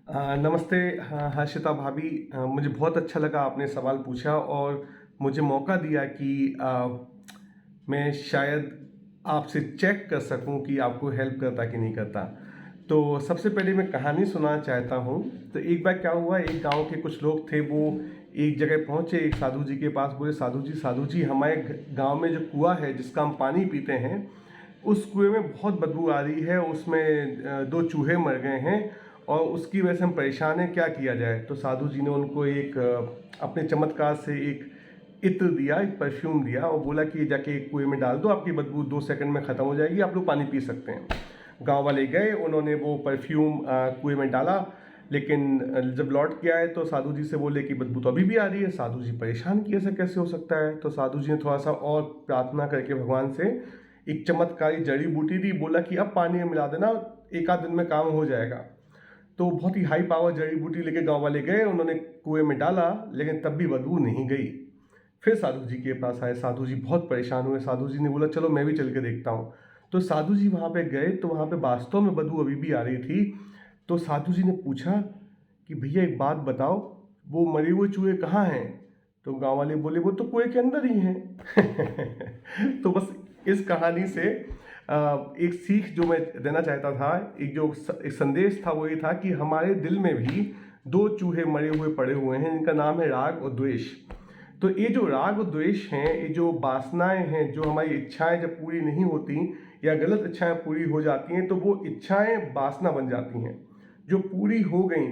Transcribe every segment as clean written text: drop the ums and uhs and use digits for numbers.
नमस्ते। हर्षिता भाभी, मुझे बहुत अच्छा लगा आपने सवाल पूछा और मुझे मौका दिया कि मैं शायद आपसे चेक कर सकूं कि आपको हेल्प करता कि नहीं करता। तो सबसे पहले मैं कहानी सुनाना चाहता हूं। तो एक बार क्या हुआ, एक गांव के कुछ लोग थे, वो एक जगह पहुंचे एक साधु जी के पास। बोले, साधु जी, हमारे गांव में जो कुआं है जिसका हम पानी पीते हैं, उस कुएं में बहुत बदबू आ रही है, उसमें दो चूहे मर गए हैं और उसकी वजह से हम परेशान हैं, क्या किया जाए। तो साधु जी ने उनको एक अपने चमत्कार से एक इत्र दिया, एक परफ्यूम दिया और बोला कि जाके एक कुएं में डाल दो, आपकी बदबू 2 सेकंड में ख़त्म हो जाएगी, आप लोग पानी पी सकते हैं। गांव वाले गए, उन्होंने वो परफ्यूम कुएं में डाला, लेकिन जब लौट के आए तो साधु जी से बोले कि बदबू तो अभी भी आ रही है। साधु जी परेशान कि ऐसा कैसे हो सकता है। तो साधु जी ने थोड़ा सा और प्रार्थना करके भगवान से एक चमत्कारी जड़ी बूटी दी, बोला कि अब पानी में मिला देना, एक आध दिन में काम हो जाएगा। तो बहुत ही हाई पावर जड़ी बूटी लेके गांव वाले गए, उन्होंने कुएं में डाला, लेकिन तब भी बदबू नहीं गई। फिर साधु जी के पास आए, साधु जी बहुत परेशान हुए। साधु जी ने बोला, चलो मैं भी चल के देखता हूँ। तो साधु जी वहाँ पे गए तो वहाँ पे वास्तव में बदबू अभी भी आ रही थी। तो साधु जी ने पूछा कि भैया एक बात बताओ, वो मरे हुए चूहे कहाँ हैं। तो गांव वाले बोले, वो तो कुएं के अंदर ही हैं। तो बस इस कहानी से एक सीख जो मैं देना चाहता था, एक संदेश था, वो ये था कि हमारे दिल में भी दो चूहे मरे हुए पड़े हुए हैं, जिनका नाम है राग और द्वेष। तो ये जो राग और द्वेष हैं, ये जो वासनाएं हैं, जो हमारी इच्छाएं जब पूरी नहीं होती या गलत इच्छाएं पूरी हो जाती हैं, तो वो इच्छाएं वासना बन जाती हैं। जो पूरी हो गई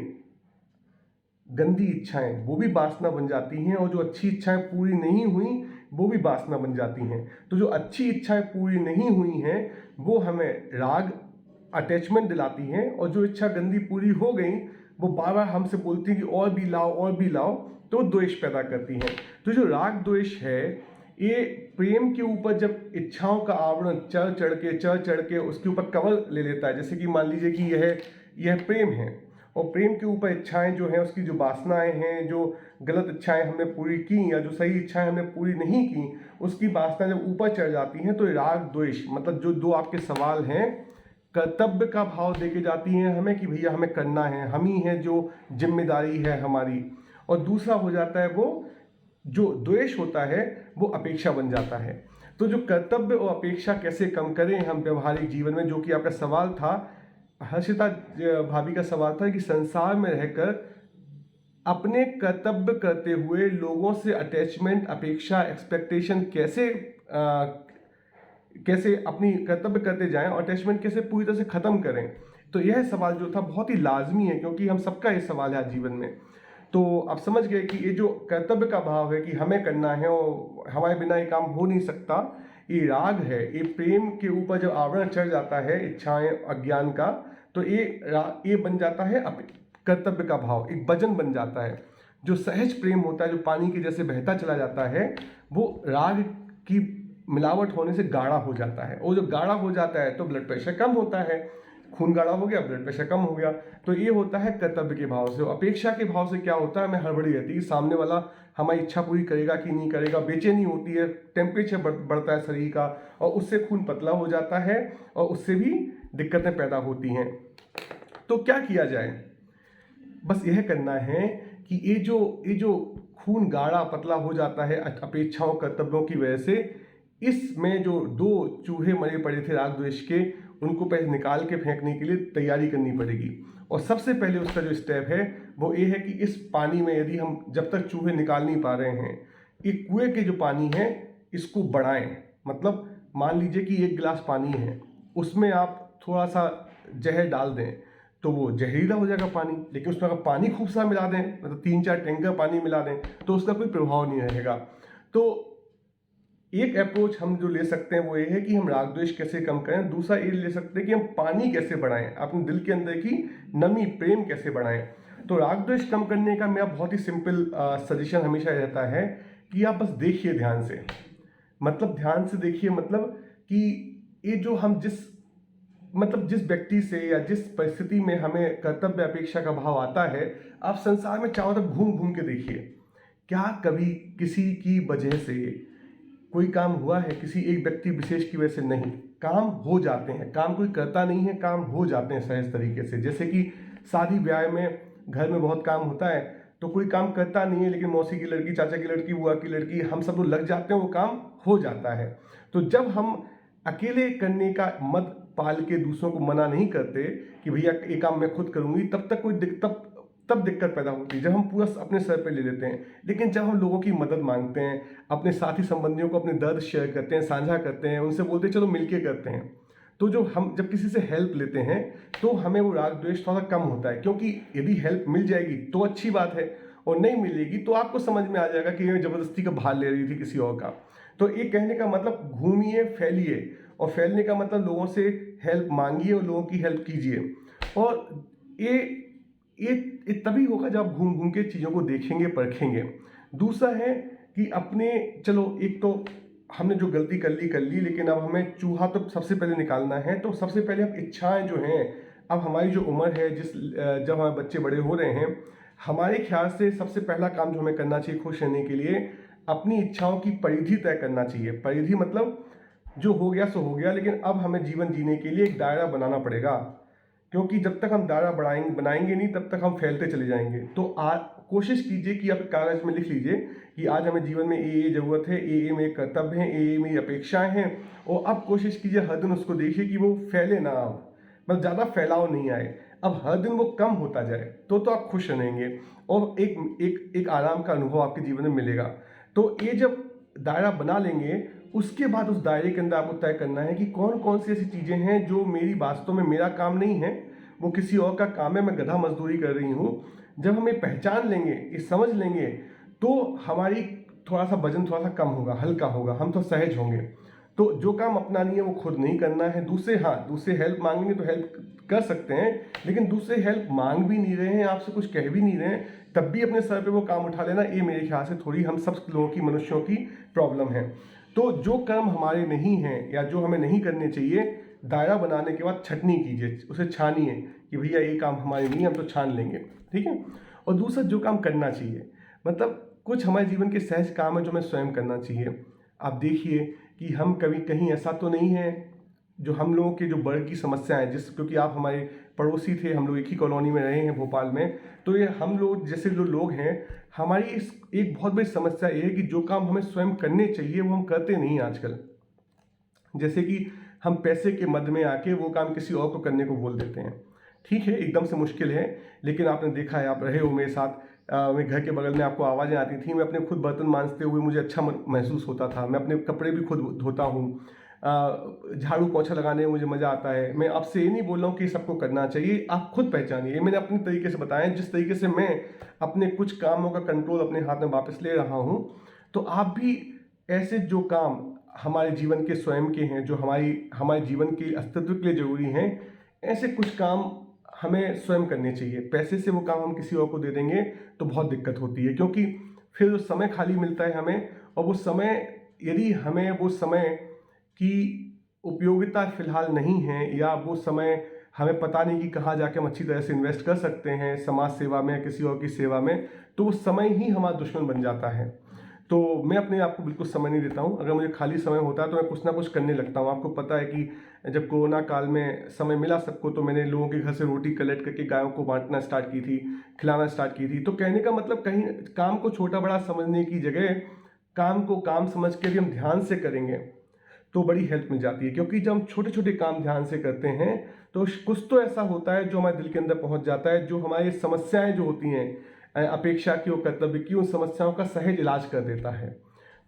गंदी इच्छाएं, वो भी वासना बन जाती हैं, और जो अच्छी इच्छाएं पूरी नहीं हुई, वो भी वासना बन जाती हैं। तो जो अच्छी इच्छाएं पूरी नहीं हुई हैं, वो हमें राग, अटैचमेंट दिलाती हैं, और जो इच्छा गंदी पूरी हो गई, वो बार बार हमसे बोलती हैं कि और भी लाओ और भी लाओ, तो द्वेष पैदा करती हैं। तो जो राग द्वेष है, ये प्रेम के ऊपर जब इच्छाओं का आवरण चढ़ चढ़ के उसके ऊपर कवर ले लेता है, जैसे कि मान लीजिए कि यह प्रेम है, और प्रेम के ऊपर इच्छाएं जो हैं, उसकी जो वासनाएं हैं, जो गलत इच्छाएं हमने पूरी की या जो सही इच्छाएं हमने पूरी नहीं की, उसकी वासना जब ऊपर चढ़ जाती हैं, तो राग द्वेष, मतलब जो दो आपके सवाल हैं, कर्तव्य का भाव देके जाती हैं हमें कि भैया हमें करना है, हम ही हैं, जो जिम्मेदारी है हमारी। और दूसरा हो जाता है वो जो द्वेष होता है, वो अपेक्षा बन जाता है। तो जो कर्तव्य और अपेक्षा कैसे कम करें हम व्यवहारिक जीवन में, जो कि आपका सवाल था हर्षिता भाभी का सवाल था कि संसार में रहकर अपने कर्तव्य करते हुए लोगों से अटैचमेंट, अपेक्षा, एक्सपेक्टेशन कैसे अपनी कर्तव्य करते जाएं और अटैचमेंट कैसे पूरी तरह से खत्म करें। तो यह सवाल जो था बहुत ही लाजमी है, क्योंकि हम सबका ये सवाल है आज जीवन में। तो आप समझ गए कि ये जो कर्तव्य का भाव है कि हमें करना है और हमारे बिना ये काम हो नहीं सकता, ये राग है। ये प्रेम के ऊपर जब आवरण चढ़ जाता है इच्छाएं, अज्ञान का, तो ये बन जाता है कर्तव्य का भाव, एक वजन बन जाता है। जो सहज प्रेम होता है, जो पानी के जैसे बहता चला जाता है, वो राग की मिलावट होने से गाढ़ा हो जाता है। और जो गाढ़ा हो जाता है तो ब्लड प्रेशर कम होता है, खून गाढ़ा हो गया, ब्लड प्रेशर कम हो गया। तो ये होता है कर्तव्य के भाव से। अपेक्षा के भाव से क्या होता है, हमें हड़बड़ी रहती है, सामने वाला हमारी इच्छा पूरी करेगा कि नहीं करेगा, बेचैनी होती है, टेम्परेचर बढ़ता है शरीर का, और उससे खून पतला हो जाता है और उससे भी दिक्कतें पैदा होती हैं। तो क्या किया जाए, बस यह करना है कि ये जो खून गाढ़ा पतला हो जाता है अपेक्षाओं कर्तव्यों की वजह से, इसमें जो दो चूहे मरे पड़े थे राग द्वेष के, उनको पहले निकाल के फेंकने के लिए तैयारी करनी पड़ेगी। और सबसे पहले उसका जो स्टेप है वो ये है कि इस पानी में, यदि हम जब तक चूहे निकाल नहीं पा रहे हैं, ये कुएं के जो पानी है इसको बढ़ाएं। मतलब मान लीजिए कि 1 गिलास पानी है, उसमें आप थोड़ा सा जहर डाल दें, तो वो जहरीला हो जाएगा पानी। लेकिन उसमें अगर पानी खूब सा मिला दें, मतलब 3-4 टैंकर पानी मिला दें, तो उसका कोई प्रभाव नहीं रहेगा। तो एक अप्रोच हम जो ले सकते हैं वो ये है कि हम राग द्वेष कैसे कम करें। दूसरा ये ले सकते हैं कि हम पानी कैसे बढ़ाएं, अपने दिल के अंदर की नमी, प्रेम कैसे बढ़ाएं। तो राग द्वेष कम करने का मेरा बहुत ही सिंपल सजेशन हमेशा रहता है कि आप बस देखिए ध्यान से। मतलब ध्यान से देखिए, मतलब कि ये जो हम जिस व्यक्ति से या जिस परिस्थिति में हमें कर्तव्य अपेक्षा का भाव आता है, आप संसार में चारों तरफ घूम घूम के देखिए, क्या कभी किसी की वजह से कोई काम हुआ है? किसी एक व्यक्ति विशेष की वजह से नहीं। काम हो जाते हैं, काम कोई करता नहीं है, काम हो जाते हैं सहज तरीके से। जैसे कि शादी ब्याह में घर में बहुत काम होता है, तो कोई काम करता नहीं है, लेकिन मौसी की लड़की, चाचा की लड़की, बुआ की लड़की, हम सब लोग लग जाते हैं, वो काम हो जाता है। तो जब हम अकेले करने का मत पाल के दूसरों को मना नहीं करते कि भैया ये काम मैं खुद करूंगी, तब तक कोई तब दिक्कत पैदा होती है जब हम पूरा अपने सर पे ले लेते हैं। लेकिन जब हम लोगों की मदद मांगते हैं, अपने साथी संबंधियों को अपने दर्द शेयर करते हैं, साझा करते हैं, उनसे बोलते हैं चलो मिलके करते हैं, तो जो हम जब किसी से हेल्प लेते हैं तो हमें वो राग द्वेष थोड़ा कम होता है, क्योंकि यदि हेल्प मिल जाएगी तो अच्छी बात है, और नहीं मिलेगी तो आपको समझ में आ जाएगा कि ये जबरदस्ती का भार ले रही थी किसी और का। तो ये कहने का मतलब घूमिए, फैलिए, और फैलने का मतलब लोगों से हेल्प मांगिए और लोगों की हेल्प कीजिए। और ये ये तभी होगा जब आप घूम घूम के चीज़ों को देखेंगे, परखेंगे। दूसरा है कि अपने, चलो एक तो हमने जो गलती कर ली, लेकिन अब हमें चूहा तो सबसे पहले निकालना है। तो सबसे पहले अब इच्छाएं जो हैं, अब हमारी जो उम्र है, जब हमारे बच्चे बड़े हो रहे हैं, हमारे ख्याल से सबसे पहला काम जो हमें करना चाहिए खुश रहने के लिए, अपनी इच्छाओं की परिधि तय करना चाहिए। परिधि मतलब जो हो गया सो हो गया, लेकिन अब हमें जीवन जीने के लिए एक दायरा बनाना पड़ेगा, क्योंकि जब तक हम दायरा बनाएंगे नहीं, तब तक हम फैलते चले जाएंगे। तो कोशिश कीजिए कि आप कागज में लिख लीजिए कि आज हमें जीवन में ये जरूरत है, ये मेरे कर्तव्य हैं, ये मेरी अपेक्षाएं हैं, और अब कोशिश कीजिए हर दिन उसको देखिए कि वो फैले ना, अब मतलब ज़्यादा फैलाव नहीं आए, अब हर दिन वो कम होता जाए, तो आप खुश रहेंगे और एक आराम का अनुभव आपके जीवन में मिलेगा। तो ये जब दायरा बना लेंगे, उसके बाद उस दायरे के अंदर आपको तय करना है कि कौन कौन सी ऐसी चीज़ें हैं जो मेरी वास्तव में मेरा काम नहीं है, वो किसी और का काम है, मैं गधा मजदूरी कर रही हूँ। जब हम ये पहचान लेंगे, ये समझ लेंगे, तो हमारी थोड़ा सा वजन थोड़ा सा कम होगा, हल्का होगा, हम तो सहज होंगे। तो जो काम अपना नहीं है वो खुद नहीं करना है। दूसरे हेल्प मांगेंगे तो हेल्प कर सकते हैं, लेकिन दूसरे हेल्प मांग भी नहीं रहे हैं, आपसे कुछ कह भी नहीं रहे हैं, तब भी अपने सर पे वो काम उठा लेना, ये मेरे ख्याल से थोड़ी हम सब लोगों की, मनुष्यों की प्रॉब्लम है। तो जो कर्म हमारे नहीं हैं या जो हमें नहीं करने चाहिए, दायरा बनाने के बाद छटनी कीजिए, उसे छानिए कि भैया ये काम हमारे नहीं, हम तो छान लेंगे, ठीक है। और दूसरा जो काम करना चाहिए, मतलब कुछ हमारे जीवन के सहज काम है जो हमें स्वयं करना चाहिए। आप देखिए कि हम कभी कहीं ऐसा तो नहीं है जो हम लोगों के जो वर्ग की समस्याएं, क्योंकि आप हमारे पड़ोसी थे, हम लोग एक ही कॉलोनी में रहे हैं भोपाल में, तो ये हम लोग जैसे जो लोग हैं, हमारी इस एक बहुत बड़ी समस्या ये है कि जो काम हमें स्वयं करने चाहिए वो हम करते नहीं आजकल। जैसे कि हम पैसे के मद में आके वो काम किसी और को करने को बोल देते हैं। ठीक है, एकदम से मुश्किल है, लेकिन आपने देखा है, आप रहे हो मेरे साथ, मेरे घर के बगल में आपको आवाज़ें आती थी, मैं अपने खुद बर्तन मांजते हुए मुझे अच्छा महसूस होता था, मैं अपने कपड़े भी खुद धोता हूँ, झाड़ू पोछा लगाने में मुझे मज़ा आता है। मैं आपसे ये नहीं बोल रहा हूँ कि सबको करना चाहिए, आप खुद पहचानिए। मैंने अपने तरीके से बताया, जिस तरीके से मैं अपने कुछ कामों का कंट्रोल अपने हाथ में वापस ले रहा हूँ, तो आप भी ऐसे जो काम हमारे जीवन के स्वयं के हैं, जो हमारे जीवन के अस्तित्व के लिए जरूरी हैं, ऐसे कुछ काम हमें स्वयं करने चाहिए। पैसे से वो काम हम किसी और को दे देंगे तो बहुत दिक्कत होती है, क्योंकि फिर समय खाली मिलता है हमें, और वो समय, यदि हमें वो समय की उपयोगिता फिलहाल नहीं है, या वो समय हमें पता नहीं कि कहाँ जाके हम अच्छी तरह से इन्वेस्ट कर सकते हैं समाज सेवा में या किसी और की सेवा में, तो वो समय ही हमारा दुश्मन बन जाता है। तो मैं अपने आप को बिल्कुल समय नहीं देता हूँ। अगर मुझे खाली समय होता है तो मैं कुछ ना कुछ करने लगता हूँ। आपको पता है कि जब कोरोना काल में समय मिला सबको, तो मैंने लोगों के घर से रोटी कलेक्ट करके गायों को बांटना स्टार्ट की थी, खिलाना स्टार्ट की थी। तो कहने का मतलब, कहीं काम को छोटा बड़ा समझने की जगह काम को काम समझ के भी हम ध्यान से करेंगे तो बड़ी हेल्प मिल जाती है। क्योंकि जब हम छोटे छोटे काम ध्यान से करते हैं तो कुछ तो ऐसा होता है जो हमारे दिल के अंदर पहुंच जाता है, जो हमारी समस्याएं जो होती हैं, अपेक्षा की और कर्तव्य की, उन समस्याओं का सहज इलाज कर देता है।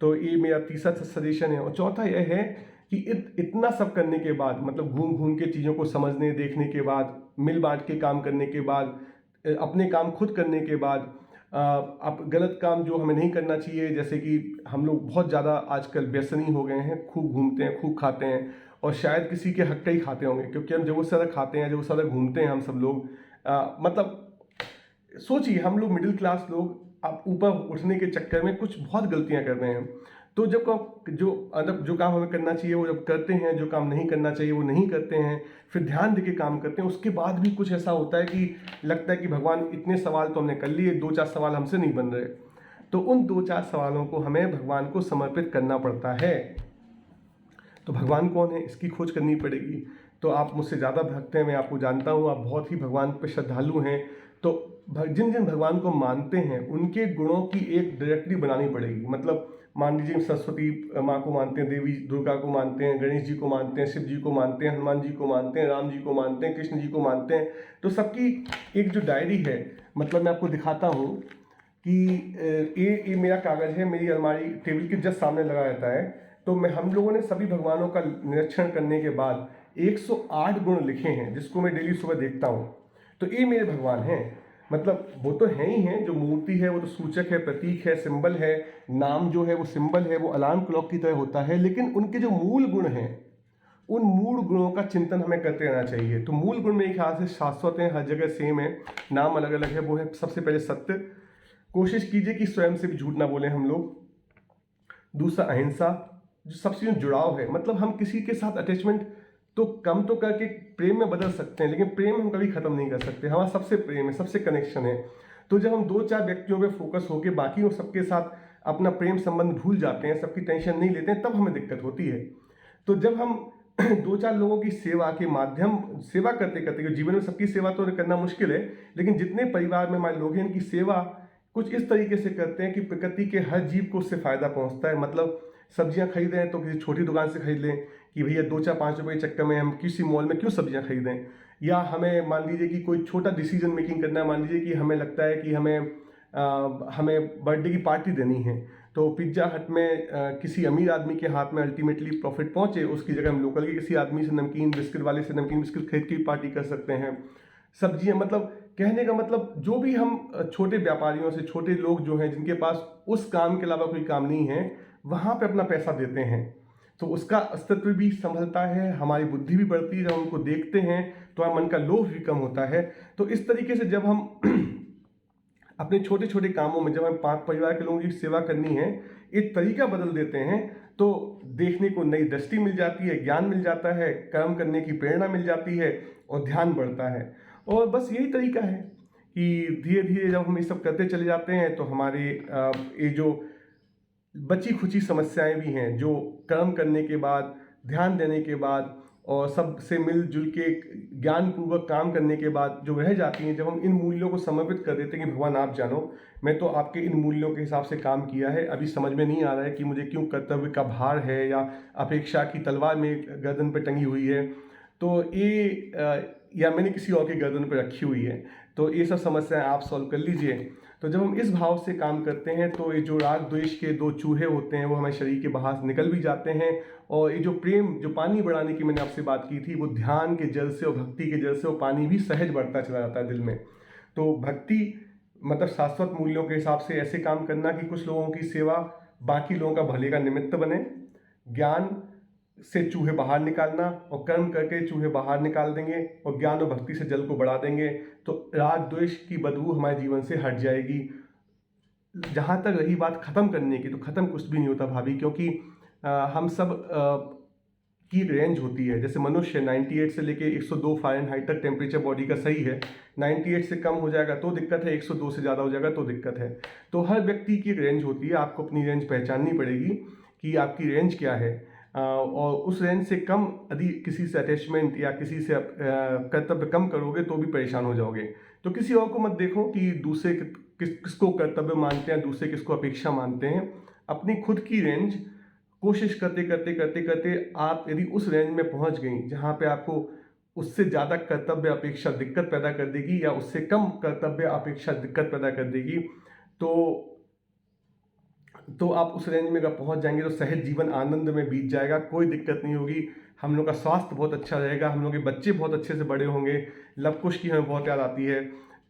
तो ये मेरा तीसरा सजेशन है। और चौथा यह है कि इतना सब करने के बाद, मतलब घूम घूम के चीज़ों को समझने देखने के बाद, मिल बांट के काम करने के बाद, अपने काम खुद करने के बाद, अब गलत काम जो हमें नहीं करना चाहिए, जैसे कि हम लोग बहुत ज़्यादा आजकल व्यसनी हो गए हैं, खूब घूमते हैं, खूब खाते हैं, और शायद किसी के हक का ही खाते होंगे, क्योंकि हम जब वो सारा खाते हैं, जब वो सारा घूमते हैं, हम सब लोग, मतलब सोचिए, हम लोग मिडिल क्लास लोग आप ऊपर उठने के चक्कर में कुछ बहुत गलतियां कर रहे हैं। तो जब जो काम हमें करना चाहिए वो जब करते हैं, जो काम नहीं करना चाहिए वो नहीं करते हैं, फिर ध्यान देके काम करते हैं, उसके बाद भी कुछ ऐसा होता है कि लगता है कि भगवान, इतने सवाल तो हमने कर लिए, 2-4 सवाल हमसे नहीं बन रहे। तो उन 2-4 सवालों को हमें भगवान को समर्पित करना पड़ता है। तो भगवान कौन है, इसकी खोज करनी पड़ेगी। तो आप मुझसे ज़्यादा भक्त हैं, मैं आपको जानता हूँ, आप बहुत ही भगवान पे श्रद्धालु हैं। तो जिन जिन भगवान को मानते हैं उनके गुणों की एक डायरेक्टरी बनानी पड़ेगी। मतलब मान लीजिए सरस्वती माँ को मानते हैं, देवी दुर्गा को मानते हैं, गणेश जी को मानते हैं, शिव जी को मानते हैं, हनुमान जी को मानते हैं, राम जी को मानते हैं, कृष्ण जी को मानते हैं। तो सबकी एक जो डायरी है, मतलब मैं आपको दिखाता हूँ कि ये मेरा कागज़ है, मेरी अलमारी टेबल के जस्ट सामने लगा रहता है। तो मैं हम लोगों ने सभी भगवानों का निरीक्षण करने के बाद 108 गुण लिखे हैं, जिसको मैं डेली सुबह देखता हूँ। तो ये मेरे भगवान हैं। मतलब वो तो हैं ही हैं, जो मूर्ति है वो तो सूचक है, प्रतीक है, सिंबल है। नाम जो है वो सिंबल है, वो अलार्म क्लॉक की तरह होता है। लेकिन उनके जो मूल गुण हैं, उन मूल गुणों का चिंतन हमें करते रहना चाहिए। तो मूल गुण मेरे ख्याल से शाश्वत हैं, हर जगह सेम है, नाम अलग अलग है। वो है सबसे पहले सत्य, कोशिश कीजिए कि स्वयं से भी झूठ ना बोलें हम लोग। दूसरा अहिंसा, जो सबसे जुड़ाव है, मतलब हम किसी के साथ अटैचमेंट तो कम तो करके प्रेम में बदल सकते हैं, लेकिन प्रेम हम कभी खत्म नहीं कर सकते। हमारा सबसे प्रेम है, सबसे कनेक्शन है। तो जब हम 2-4 व्यक्तियों पे फोकस होकर बाकी सबके साथ अपना प्रेम संबंध भूल जाते हैं, सबकी टेंशन नहीं लेते हैं, तब हमें दिक्कत होती है। तो जब हम 2-4 लोगों की सेवा के माध्यम, सेवा करते करते, जीवन में सबकी सेवा तो करना मुश्किल है, लेकिन जितने परिवार में हमारे लोग हैं इनकी सेवा कुछ इस तरीके से करते हैं कि प्रकृति के हर जीव को उससे फायदा पहुंचता है। मतलब सब्जियां खरीदें तो किसी छोटी दुकान से खरीद लें कि भैया 2-4-5 रुपये के चक्कर में हम किसी मॉल में क्यों सब्जियां खरीदें। या हमें मान लीजिए कि कोई छोटा डिसीजन मेकिंग करना है, मान लीजिए कि हमें लगता है कि हमें बर्थडे की पार्टी देनी है, तो पिज्ज़ा हट में किसी अमीर आदमी के हाथ में अल्टीमेटली प्रॉफिट पहुंचे, उसकी जगह हम लोकल के किसी आदमी से, नमकीन बिस्किट वाले से नमकीन बिस्किट खरीद के पार्टी कर सकते हैं। सब्जियां, मतलब कहने का मतलब जो भी हम छोटे व्यापारियों से, छोटे लोग जो हैं जिनके पास उस काम के अलावा कोई काम नहीं है, वहाँ पे अपना पैसा देते हैं, तो उसका अस्तित्व भी संभलता है, हमारी बुद्धि भी बढ़ती है। जब हम उनको देखते हैं तो हमारे मन का लोभ भी कम होता है। तो इस तरीके से जब हम अपने छोटे छोटे कामों में, जब हम परिवार के लोगों की सेवा करनी है, एक तरीका बदल देते हैं, तो देखने को नई दृष्टि मिल जाती है, ज्ञान मिल जाता है, कर्म करने की प्रेरणा मिल जाती है और ध्यान बढ़ता है। और बस यही तरीका है कि धीरे धीरे जब हम ये सब करते चले जाते हैं तो हमारे ये जो बची खुची समस्याएं भी हैं, जो कर्म करने के बाद, ध्यान देने के बाद और सबसे मिलजुल के ज्ञानपूर्वक काम करने के बाद जो रह जाती हैं, जब हम इन मूल्यों को समर्पित कर देते हैं कि भगवान आप जानो, मैं तो आपके इन मूल्यों के हिसाब से काम किया है, अभी समझ में नहीं आ रहा है कि मुझे क्यों कर्तव्य का भार है या अपेक्षा की तलवार में गर्दन पर टंगी हुई है, तो ये या मैंने किसी और के गर्दन पर रखी हुई है, तो ये सब समस्याएं आप सॉल्व कर लीजिए। तो जब हम इस भाव से काम करते हैं तो ये जो राग द्वेष के 2 चूहे होते हैं वो हमारे शरीर के बाहर से निकल भी जाते हैं। और ये जो प्रेम, जो पानी बढ़ाने की मैंने आपसे बात की थी, वो ध्यान के जल से और भक्ति के जल से वो पानी भी सहज बढ़ता चला जाता है दिल में। तो भक्ति मतलब शाश्वत मूल्यों के हिसाब से ऐसे काम करना कि कुछ लोगों की सेवा बाकी लोगों का भले का निमित्त बने, ज्ञान से चूहे बाहर निकालना और कर्म करके चूहे बाहर निकाल देंगे और ज्ञान और भक्ति से जल को बढ़ा देंगे, तो राग द्वेष की बदबू हमारे जीवन से हट जाएगी। जहाँ तक रही बात ख़त्म करने की, तो ख़त्म कुछ भी नहीं होता भाभी, क्योंकि हम सब की एक रेंज होती है। जैसे मनुष्य 98 से लेके 102 फ़ारेनहाइट तक टेम्परेचर बॉडी का सही है, 98 से कम हो जाएगा तो दिक्कत है, 102 से ज़्यादा हो जाएगा तो दिक्कत है। तो हर व्यक्ति की एक रेंज होती है, आपको अपनी रेंज पहचाननी पड़ेगी कि आपकी रेंज क्या है। और उस रेंज से कम यदि किसी से अटैचमेंट या किसी से कर्तव्य कम करोगे तो भी परेशान हो जाओगे। तो किसी और को मत देखो कि दूसरे किसको कर्तव्य मानते हैं, दूसरे किसको अपेक्षा मानते हैं। अपनी खुद की रेंज कोशिश करते करते करते करते आप यदि उस रेंज में पहुंच गई जहां पे आपको उससे ज़्यादा कर्तव्य अपेक्षा दिक्कत पैदा कर देगी या उससे कम कर्तव्य अपेक्षा दिक्कत पैदा कर देगी, तो आप उस रेंज में अगर पहुंच जाएंगे तो सहज जीवन आनंद में बीत जाएगा, कोई दिक्कत नहीं होगी। हम लोग का स्वास्थ्य बहुत अच्छा रहेगा, हम लोग के बच्चे बहुत अच्छे से बड़े होंगे, लव कुश की हमें बहुत याद आती है।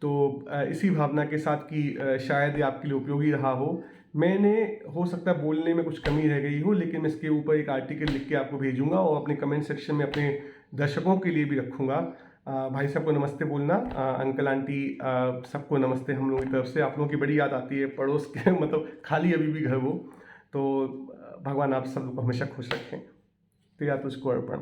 तो इसी भावना के साथ कि शायद ये आपके लिए उपयोगी रहा हो। मैंने हो सकता है बोलने में कुछ कमी रह गई हो, लेकिन मैं इसके ऊपर एक आर्टिकल लिख के आपको भेजूंगा और अपने कमेंट सेक्शन में अपने दर्शकों के लिए भी रखूंगा। भाई साहब को नमस्ते बोलना, अंकल आंटी सबको नमस्ते हम लोगों की तरफ से। आप लोगों की बड़ी याद आती है पड़ोस के मतलब खाली अभी भी घर वो। तो भगवान आप सब को हमेशा खुश रखें। तो या तुझको अर्पण।